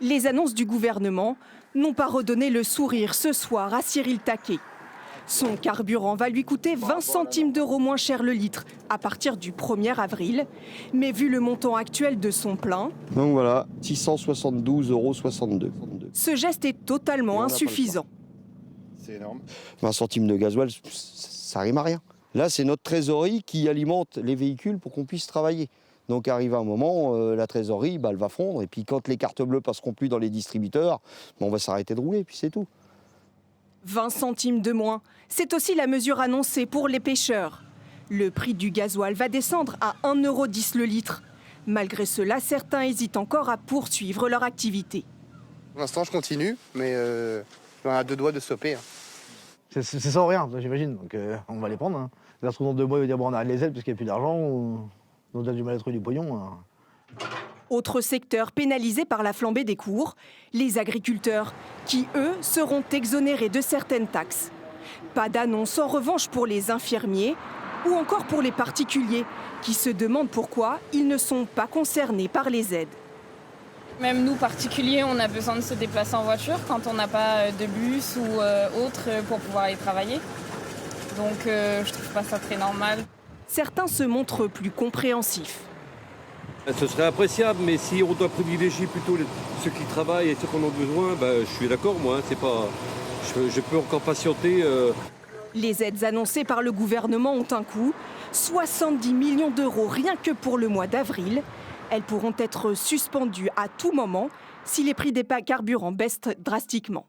Les annonces du gouvernement n'ont pas redonné le sourire ce soir à Cyril Taquet. Son carburant va lui coûter 20 centimes d'euros moins cher le litre à partir du 1er avril. Mais vu le montant actuel de son plein, donc voilà, 672,62 €. ce geste est totalement insuffisant. C'est énorme. 20 centimes de gasoil, ça rime à rien. Là, c'est notre trésorerie qui alimente les véhicules pour qu'on puisse travailler. Donc arrive un moment, la trésorerie, elle va fondre. Et puis quand les cartes bleues passeront plus dans les distributeurs, on va s'arrêter de rouler, puis c'est tout. 20 centimes de moins, c'est aussi la mesure annoncée pour les pêcheurs. Le prix du gasoil va descendre à 1,10 € le litre. Malgré cela, certains hésitent encore à poursuivre leur activité. Pour l'instant, je continue, mais on a deux doigts de stopper. C'est ça ou rien, j'imagine. Donc on va les prendre. Hein. Là, dans 2 mois, il va dire bon, on arrête les aides parce qu'il n'y a plus d'argent. On a du mal à trouver du pognon. Hein. Autre secteur pénalisé par la flambée des cours, les agriculteurs, qui, eux, seront exonérés de certaines taxes. Pas d'annonce en revanche pour les infirmiers ou encore pour les particuliers, qui se demandent pourquoi ils ne sont pas concernés par les aides. Même nous, particuliers, on a besoin de se déplacer en voiture quand on n'a pas de bus ou autre pour pouvoir aller travailler. Donc je trouve pas ça très normal. Certains se montrent plus compréhensifs. Ce serait appréciable, mais si on doit privilégier plutôt ceux qui travaillent et ceux qui en ont besoin, je suis d'accord, moi. C'est pas, je peux encore patienter. Les aides annoncées par le gouvernement ont un coût, 70 millions d'euros rien que pour le mois d'avril. Elles pourront être suspendues à tout moment si les prix des carburants baissent drastiquement.